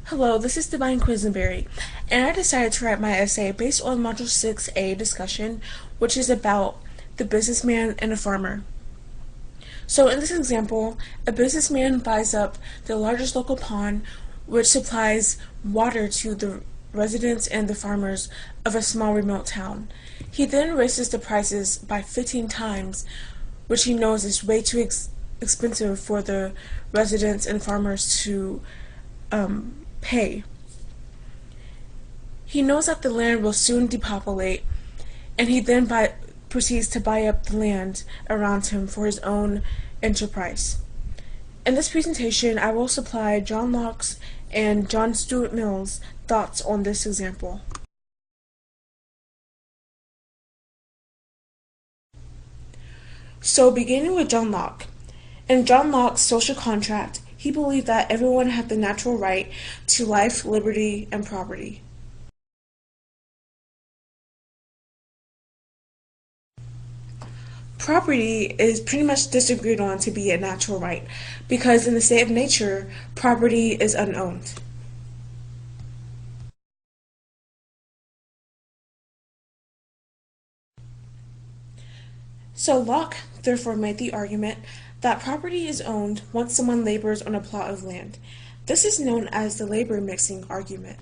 Hello, this is Divine Quisenberry, and I decided to write my essay based on Module 6A discussion, which is about the businessman and the farmer. So in this example, a businessman buys up the largest local pond, which supplies water to the residents and the farmers of a small remote town. He then raises the prices by 15 times, which he knows is way too expensive for the residents and farmers to pay. He knows that the land will soon depopulate, and he then proceeds to buy up the land around him for his own enterprise. In this presentation, I will supply John Locke's and John Stuart Mill's thoughts on this example. So beginning with John Locke. In John Locke's social contract, he believed that everyone had the natural right to life, liberty, and property. Property is pretty much disagreed on to be a natural right, because in the state of nature, property is unowned. So Locke therefore made the argument that property is owned once someone labors on a plot of land. This is known as the labor mixing argument.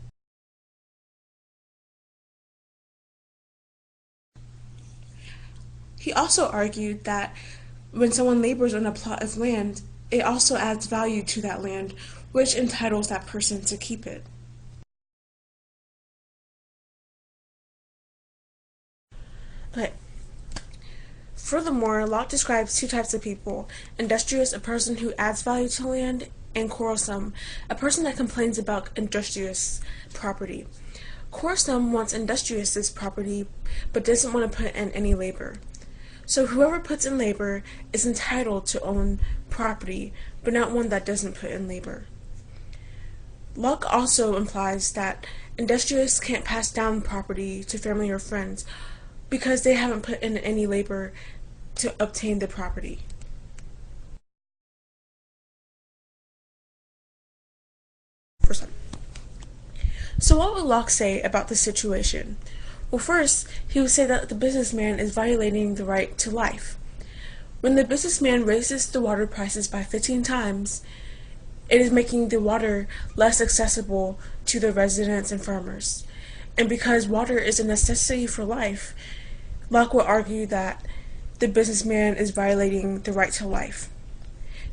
He also argued that when someone labors on a plot of land, it also adds value to that land, which entitles that person to keep it. Okay. Furthermore, Locke describes two types of people: industrious, a person who adds value to land, and quarrelsome, a person that complains about industrious property. Quarrelsome wants industrious's property, but doesn't want to put in any labor. So whoever puts in labor is entitled to own property, but not one that doesn't put in labor. Locke also implies that industrious can't pass down property to family or friends because they haven't put in any labor to obtain the property. So what would Locke say about this situation? Well, first, he would say that the businessman is violating the right to life. When the businessman raises the water prices by 15 times, it is making the water less accessible to the residents and farmers. And because water is a necessity for life, Locke would argue that the businessman is violating the right to life.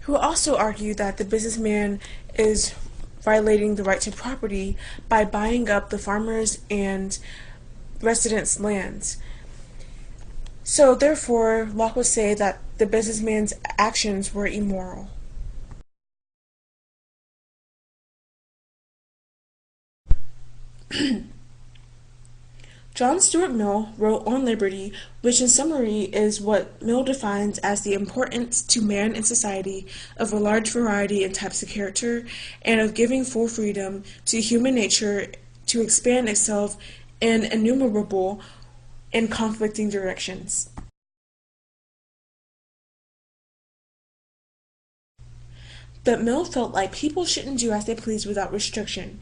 He will also argue that the businessman is violating the right to property by buying up the farmers and residents' lands. So therefore, Locke would say that the businessman's actions were immoral. John Stuart Mill wrote on liberty, which in summary is what Mill defines as the importance to man and society of a large variety and types of character, and of giving full freedom to human nature to expand itself in innumerable and conflicting directions. But Mill felt like people shouldn't do as they please without restriction.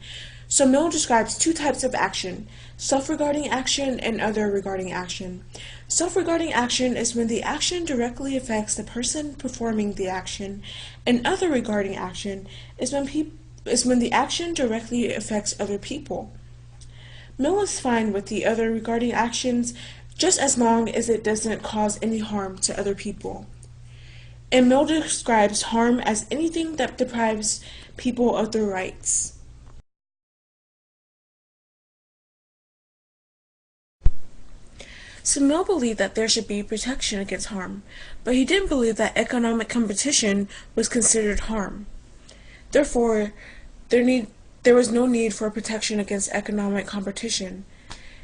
So Mill describes two types of action: self-regarding action and other-regarding action. Self-regarding action is when the action directly affects the person performing the action, and other-regarding action is when the action directly affects other people. Mill is fine with the other-regarding actions just as long as it doesn't cause any harm to other people. And Mill describes harm as anything that deprives people of their rights. So Mill believed that there should be protection against harm, but he didn't believe that economic competition was considered harm. Therefore, there was no need for protection against economic competition.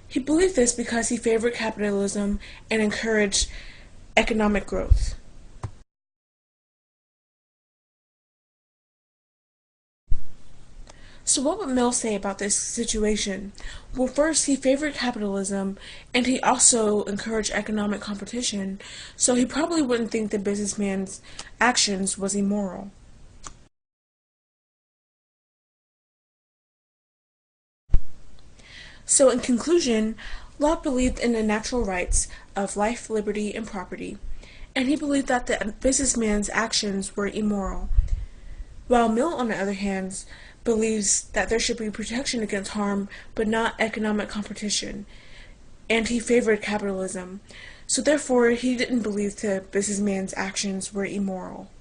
He believed this because he favored capitalism and encouraged economic growth. So what would Mill say about this situation? Well, first, he favored capitalism, and he also encouraged economic competition, so he probably wouldn't think the businessman's actions was immoral. So in conclusion, Locke believed in the natural rights of life, liberty, and property, and he believed that the businessman's actions were immoral, while Mill, on the other hand, believes that there should be protection against harm but not economic competition, and he favored capitalism. So therefore, he didn't believe the businessman's actions were immoral.